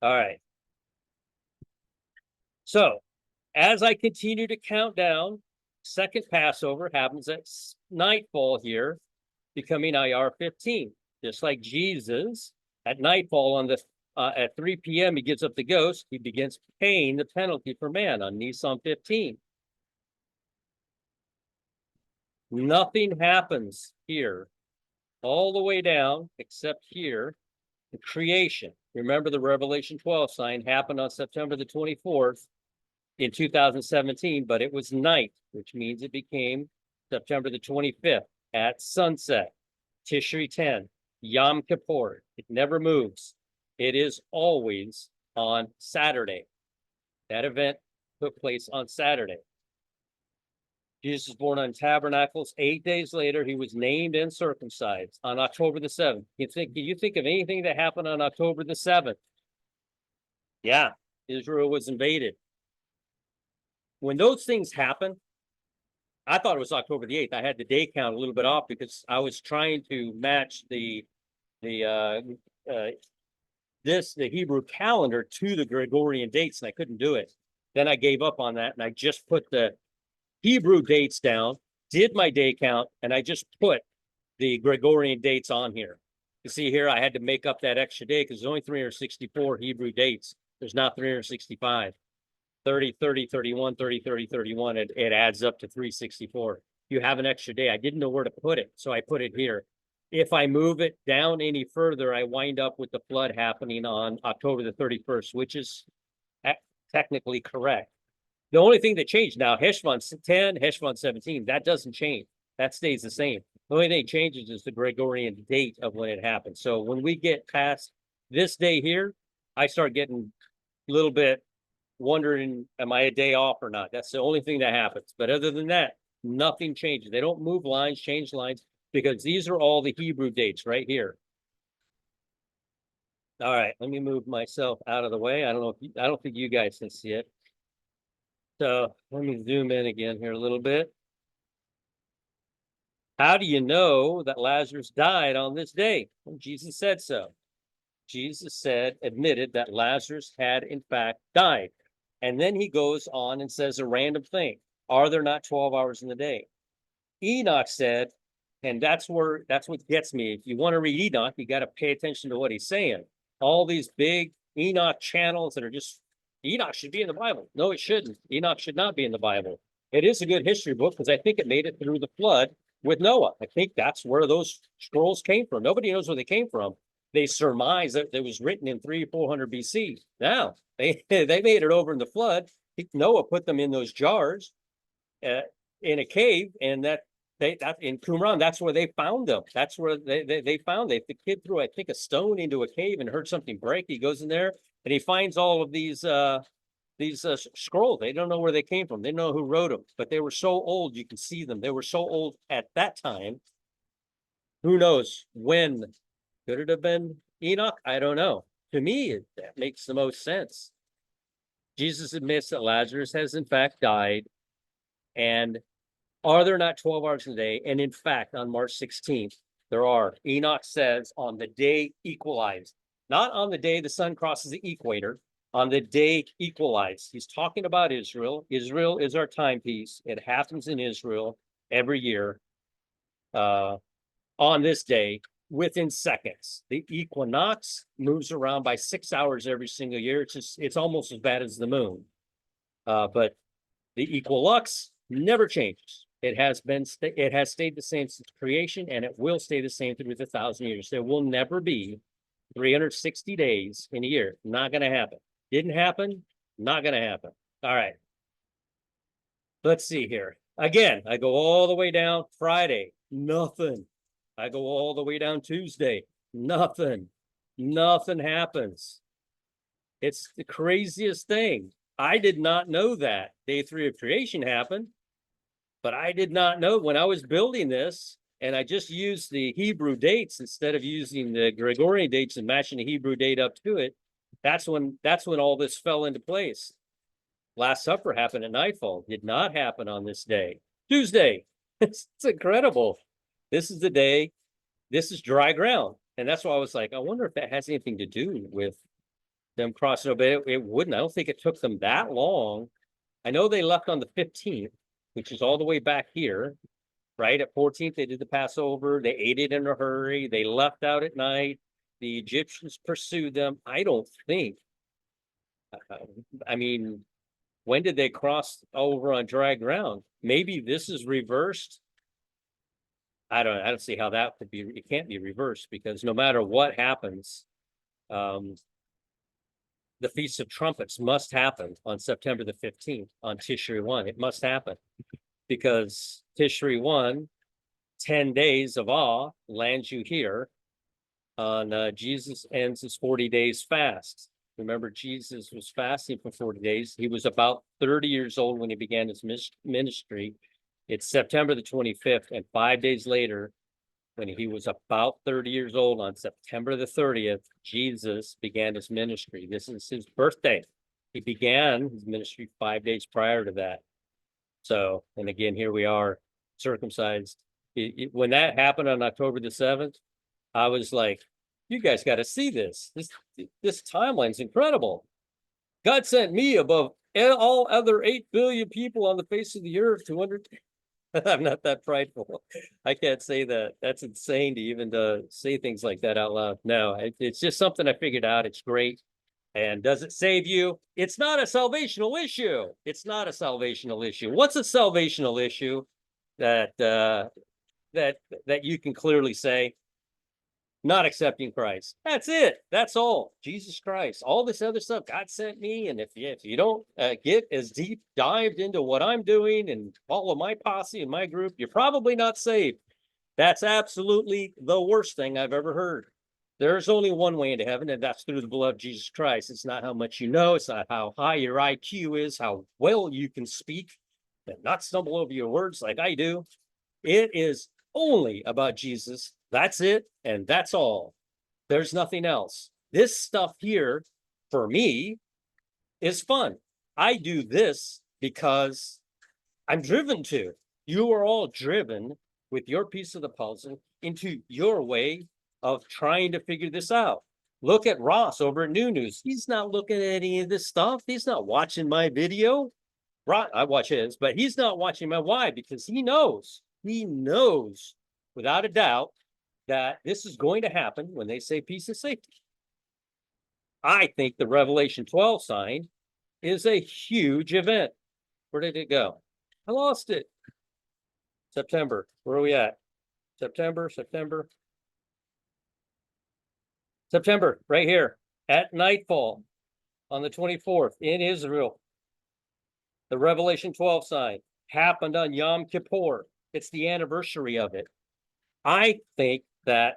All right. So as I continue to count down, second Passover happens at nightfall here, becoming IR 15. Just like Jesus at nightfall on the at 3 p.m. he gives up the ghost. He begins paying the penalty for man on Nisan 15. Nothing happens here all the way down except here, the creation. Remember, the Revelation 12 sign happened on September the 24th in 2017, but it was night, which means it became September the 25th at sunset. Tishri 10, Yom Kippur. It never moves. It is always on Saturday. That event took place on Saturday. Jesus was born on Tabernacles. 8 days later, he was named and circumcised on October the 7th. Can you think of anything that happened on October the 7th? Yeah, Israel was invaded. When those things happen, I thought it was October the 8th. I had the day count a little bit off because I was trying to match the Hebrew calendar to the Gregorian dates, and I couldn't do it. Then I gave up on that, and I just put the Hebrew dates down, did my day count, and I just put the Gregorian dates on here. You see here, I had to make up that extra day because there's only 364 Hebrew dates. There's not 365. 30, 30, 31, 30, 30, 31. It adds up to 364. You have an extra day. I didn't know where to put it, so I put it here. If I move it down any further, I wind up with the flood happening on October the 31st, which is technically correct. The only thing that changed now, Heshvan 10, Heshvan 17, that doesn't change. That stays the same. The only thing changes is the Gregorian date of when it happened. So when we get past this day here, I start getting a little bit wondering, am I a day off or not? That's the only thing that happens. But other than that, nothing changes. They don't move lines, change lines, because these are all the Hebrew dates right here. All right, let me move myself out of the way. I don't think you guys can see it. So let me zoom in again here a little bit. How do you know that Lazarus died on this day? Well, Jesus said so. Jesus admitted that Lazarus had in fact died. And then he goes on and says a random thing. Are there not 12 hours in the day? Enoch said, And that's what gets me. If you want to read Enoch, you got to pay attention to what he's saying. All these big Enoch channels that are just, Enoch should be in the Bible. No, it shouldn't. Enoch should not be in the Bible. It is a good history book because I think it made it through the flood with Noah. I think that's where those scrolls came from. Nobody knows where they came from. They surmise that it was written in 300-400 BC. Now, they made it over in the flood. Noah put them in those jars in a cave, and that in Qumran, that's where they found them. That's where they found it. The kid threw, I think, a stone into a cave and heard something break. He goes in there and he finds all of these scrolls. They don't know where they came from. They don't know who wrote them, but they were so old you can see them. They were so old at that time. Who knows when? Could it have been Enoch? I don't know. To me, that makes the most sense. Jesus admits that Lazarus has in fact died, and are there not 12 hours in a day? And in fact, on March 16th, there are. Enoch says on the day equalized, not on the day the sun crosses the equator, on the day equalized. He's talking about Israel. Israel is our timepiece. It happens in Israel every year on this day within seconds. The equinox moves around by 6 hours every single year. It's almost as bad as the moon. But the equilux never changes. It has stayed the same since creation, and it will stay the same through the 1,000 years. There will never be 360 days in a year. Not going to happen. Didn't happen. Not going to happen. All right. Let's see here. Again, I go all the way down Friday. Nothing. I go all the way down Tuesday. Nothing. Nothing happens. It's the craziest thing. I did not know that day 3 of creation happened, but I did not know when I was building this, and I just used the Hebrew dates instead of using the Gregorian dates and matching the Hebrew date up to it. That's when all this fell into place. Last Supper happened at nightfall. Did not happen on this day. Tuesday. It's incredible. This is the day. This is dry ground. And that's why I was like, I wonder if that has anything to do with them crossing over. It wouldn't. I don't think it took them that long. I know they left on the 15th, which is all the way back here, right? At 14th, they did the Passover. They ate it in a hurry. They left out at night. The Egyptians pursued them. I don't think. I mean, when did they cross over on dry ground? Maybe this is reversed. I don't see how that could be. It can't be reversed because no matter what happens, the Feast of Trumpets must happen on September the 15th on Tishri 1. It must happen because Tishri 1, 10 days of awe lands you here on Jesus ends his 40 days fast. Remember, Jesus was fasting for 40 days. He was about 30 years old when he began his ministry. It's September the 25th, and 5 days later, when he was about 30 years old on September the 30th, Jesus began his ministry. This is his birthday. He began his ministry 5 days prior to that. So, and again, here we are, circumcised. When that happened on October the 7th, I was like, you guys got to see this. This timeline's incredible. God sent me above all other 8 billion people on the face of the earth to I'm not that prideful. I can't say that. That's insane to even say things like that out loud. No, it's just something I figured out. It's great. And does it save you? It's not a salvational issue. It's not a salvational issue. What's a salvational issue that you can clearly say? Not accepting Christ. That's it. That's all. Jesus Christ. All this other stuff, God sent me. And if you don't get as deep dived into what I'm doing and follow my posse and my group, you're probably not saved. That's absolutely the worst thing I've ever heard. There's only one way into heaven, and that's through the blood of Jesus Christ. It's not how much you know. It's not how high your IQ is, how well you can speak and not stumble over your words like I do. It is only about Jesus. That's it, and that's all. There's nothing else. This stuff here, for me, is fun. I do this because I'm driven to. You are all driven with your piece of the puzzle into your way of trying to figure this out. Look at Ross over at New News. He's not looking at any of this stuff. He's not watching my video. I watch his, but he's not watching my why because he knows without a doubt, that this is going to happen when they say peace and safety. I think the Revelation 12 sign is a huge event. Where did it go? I lost it. September. Where are we at? September, right here at nightfall on the 24th in Israel. The Revelation 12 sign happened on Yom Kippur. It's the anniversary of it. I think that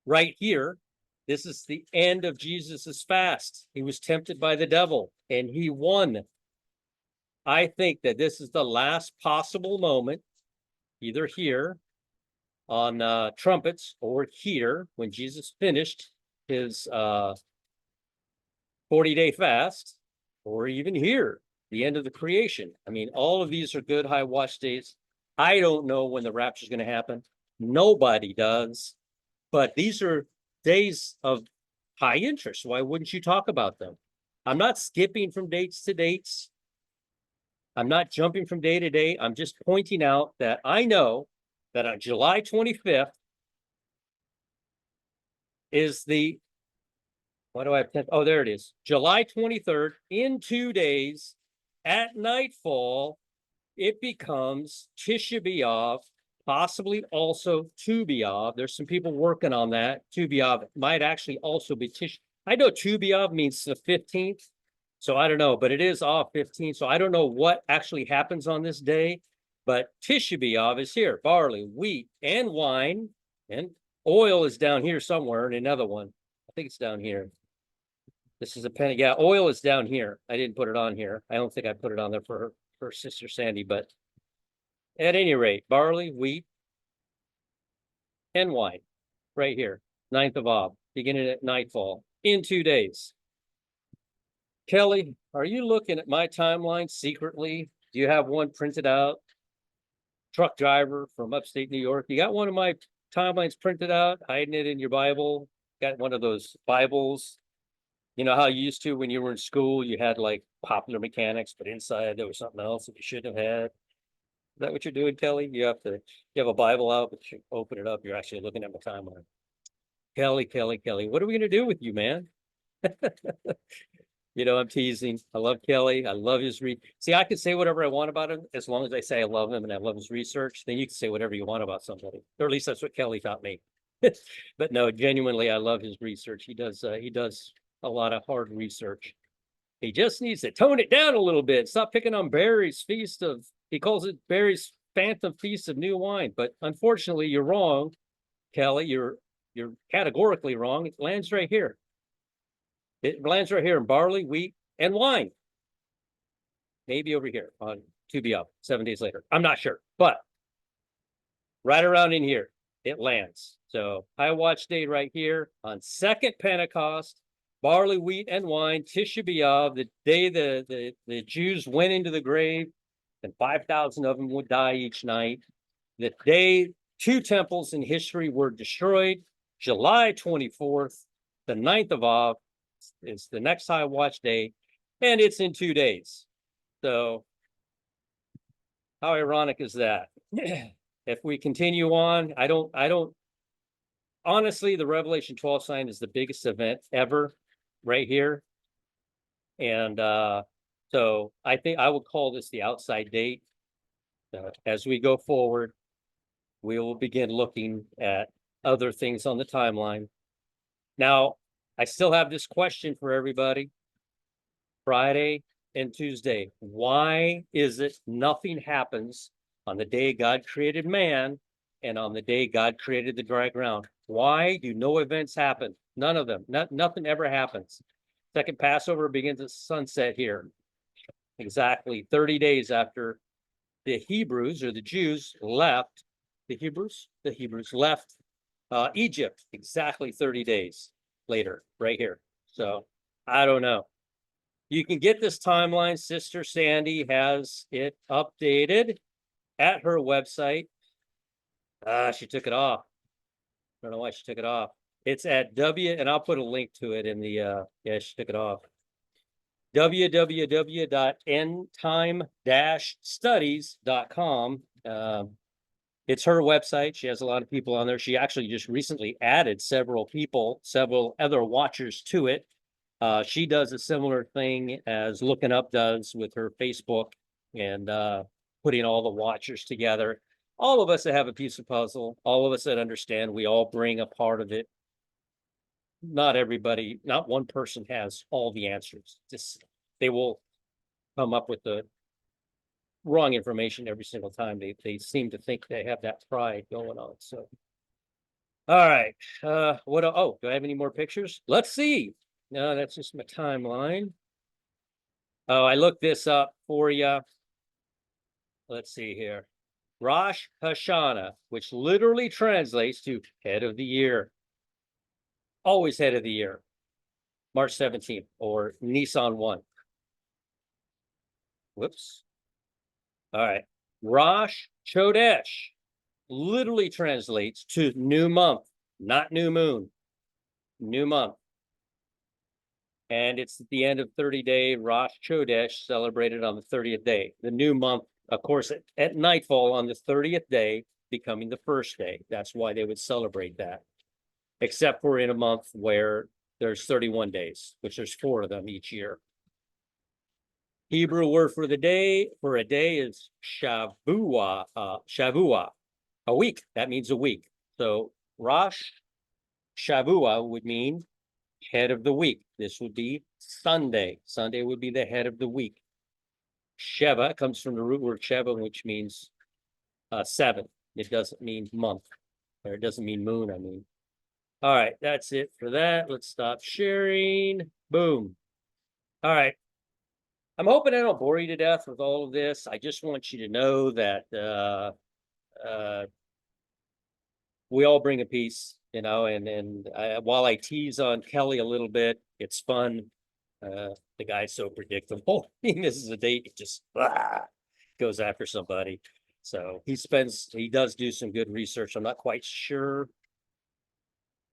right here, this is the end of Jesus's fast. He was tempted by the devil and he won. I think that this is the last possible moment, either here on trumpets or here when Jesus finished his 40-day fast, or even here, the end of the creation. I mean, all of these are good high watch days. I don't know when the rapture is going to happen. Nobody does. But these are days of high interest. Why wouldn't you talk about them? I'm not skipping from dates to dates. I'm not jumping from day to day. I'm just pointing out that I know that on July 25th is the, why do I have 10? Oh, there it is. July 23rd, in 2 days, at nightfall, it becomes Tisha B'Av, possibly also Tu B'Av. There's some people working on that. Tu B'Av might actually also be Tisha. I know Tu B'Av means the 15th, so I don't know, but it is off 15. So I don't know what actually happens on this day, but Tisha B'Av is here. Barley, wheat, and wine, and oil is down here somewhere in another one. I think it's down here. This is a penny. Yeah, oil is down here. I didn't put it on here. I don't think I put it on there for her sister Sandy, but at any rate, barley, wheat, and wine right here, 9th of Ab, beginning at nightfall in 2 days. Kelly, are you looking at my timeline secretly? Do you have one printed out? Truck driver from upstate New York. You got one of my timelines printed out, hiding it in your Bible? Got one of those Bibles. You know how you used to when you were in school, you had like popular mechanics, but inside there was something else that you shouldn't have had. Is that what you're doing, Kelly? You have a Bible out, but you open it up, you're actually looking at my timeline. Kelly, what are we gonna do with you, man? You know, I'm teasing. I love Kelly. I love his See, I can say whatever I want about him as long as I say I love him and I love his research. Then you can say whatever you want about somebody, or at least that's what Kelly taught me. But no, genuinely, I love his research. He does a lot of hard research. He just needs to tone it down a little bit. Stop picking on Barry's feast of, he calls it Barry's Phantom Feast of New Wine. But unfortunately, you're wrong, Kelly. You're categorically wrong. It lands right here. It lands right here in barley, wheat, and wine. Maybe over here on Tu B'Av, 7 days later. I'm not sure, but right around in here, it lands. So high watch day right here on second Pentecost, barley, wheat, and wine, Tisha B'Av, the day the Jews went into the grave, and 5,000 of them would die each night. The day 2 temples in history were destroyed, July 24th, the 9th of Av, is the next high watch day, and it's in 2 days. So how ironic is that? If we continue on, I don't honestly, the Revelation 12 sign is the biggest event ever right here. And so I think I would call this the outside date. As we go forward, we will begin looking at other things on the timeline. Now, I still have this question for everybody. Friday and Tuesday. Why is it nothing happens on the day God created man and on the day God created the dry ground? Why do no events happen? None of them. Nothing ever happens. Second Passover begins at sunset here. Exactly 30 days after the Hebrews or the Jews left. The Hebrews left Egypt. Exactly 30 days later, right here. So I don't know. You can get this timeline. Sister Sandy has it updated at her website. She took it off. I don't know why she took it off. It's at and I'll put a link to it in the, yeah, she took it off. www.endtime-studies.com. It's her website. She has a lot of people on there. She actually just recently added several other watchers to it. She does a similar thing as Looking Up does with her Facebook and putting all the watchers together. All of us that have a piece of puzzle, all of us that understand, we all bring a part of it. Not everybody, not one person has all the answers. Just they will come up with the wrong information every single time. They seem to think they have that pride going on. So, all right. Oh, do I have any more pictures? Let's see. No, that's just my timeline. Oh, I looked this up for you. Let's see here. Rosh Hashanah, which literally translates to head of the year. Always head of the year. March 17th or Nisan 1. Whoops. All right. Rosh Chodesh literally translates to new month, not new moon, new month. And it's at the end of 30-day Rosh Chodesh, celebrated on the 30th day. The new month, of course, at nightfall on the 30th day, becoming the first day. That's why they would celebrate that. Except for in a month where there's 31 days, which there's 4 of them each year. Hebrew word for a day is Shavua, Shavua, a week. That means a week. So Rosh Shavua would mean head of the week. This would be Sunday. Sunday would be the head of the week. Sheva comes from the root word Sheva, which means 7. It doesn't mean month, or it doesn't mean moon, I mean. All right, that's it for that. Let's stop sharing. Boom. All right. I'm hoping I don't bore you to death with all of this. I just want you to know that we all bring a piece, you know, and while I tease on Kelly a little bit, it's fun. The guy's so predictable. He misses a date, it just goes after somebody. So he does do some good research. I'm not quite sure.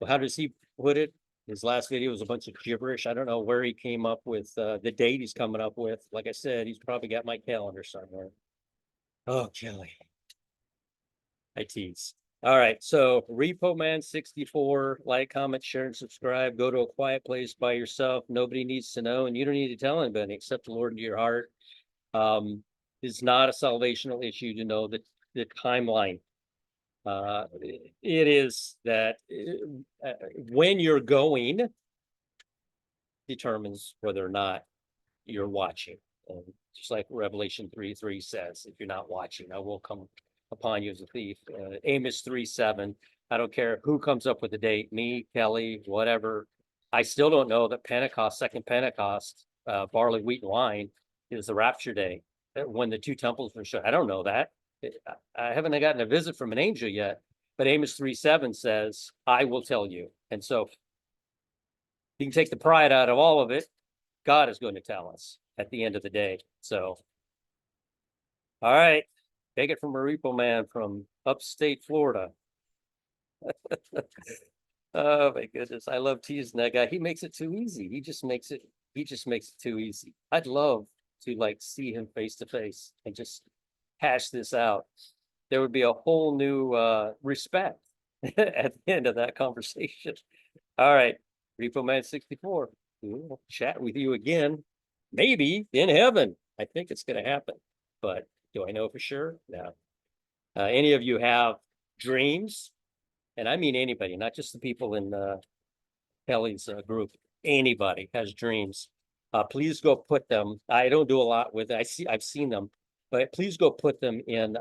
Well, how does he put it? His last video was a bunch of gibberish. I don't know where he came up with the date he's coming up with. Like I said, he's probably got my calendar somewhere. Oh, Kelly. I tease. All right. So Repo Man 64, like, comment, share, and subscribe. Go to a quiet place by yourself. Nobody needs to know, and you don't need to tell anybody except the Lord into your heart. It's not a salvational issue to know that the timeline. It is that when you're going determines whether or not you're watching. And just like Revelation 3:3 says, if you're not watching, I will come upon you as a thief. Amos 3:7. I don't care who comes up with the date, me, Kelly, whatever. I still don't know that Pentecost, second Pentecost, barley, wheat, and wine is the rapture day when the 2 temples were shut. I don't know that. I haven't gotten a visit from an angel yet, but Amos 3:7 says, I will tell you. And so you can take the pride out of all of it. God is going to tell us at the end of the day. So, all right, take it from a Repo Man from upstate Florida. Oh my goodness, I love teasing that guy. He makes it too easy. He just makes it too easy. I'd love to like see him face to face and just hash this out. There would be a whole new respect at the end of that conversation. All right, Repo Man 64. We'll chat with you again, maybe in heaven. I think it's going to happen, but do I know for sure? No. Any of you have dreams? And I mean anybody, not just the people in Kelly's group. Anybody has dreams. Please go put them. I don't do a lot with it. I've seen them, but please go put them in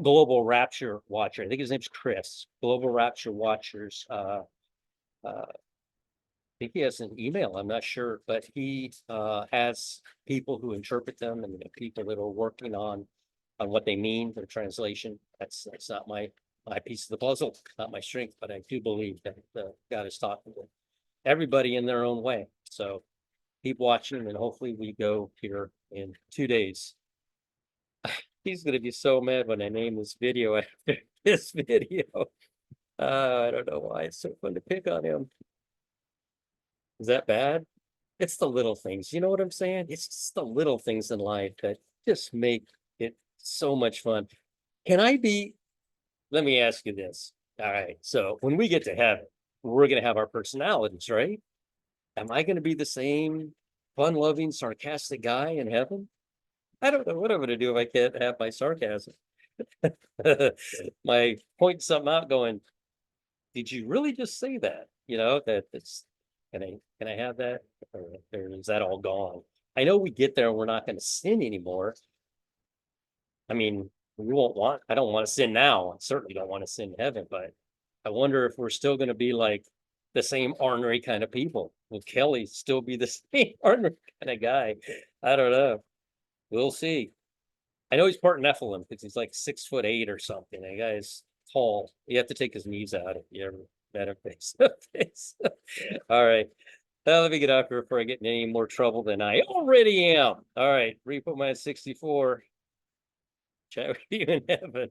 Global Rapture Watcher. I think his name's Chris. Global Rapture Watchers. I think he has an email. I'm not sure, but he has people who interpret them and people that are working on what they mean, their translation. That's not my piece of the puzzle, not my strength, but I do believe that God is talking to everybody in their own way. So keep watching, and hopefully we go here in 2 days. He's going to be so mad when I name this video after this video. I don't know why it's so fun to pick on him. Is that bad? It's the little things. You know what I'm saying? It's just the little things in life that just make it so much fun. can I be, let me ask you this. All right. So when we get to heaven, we're going to have our personalities, right? Am I going to be the same fun loving, sarcastic guy in heaven? I don't know what I'm going to do if I can't have my sarcasm. My point something out going, did you really just say that? You know, that it's, can I have that? Or is that all gone? I know we get there and we're not going to sin anymore. I mean, I don't want to sin now. I certainly don't want to sin in heaven, but I wonder if we're still going to be like the same ornery kind of people. Will Kelly still be the same ornery kind of guy? I don't know. We'll see. I know he's part Nephilim because he's like 6'8" or something. The guy's tall. You have to take his knees out if you ever met him face to face. All right. Now let me get out here before I get in any more trouble than I already am. All right. Repo my 64. Chat with you in heaven.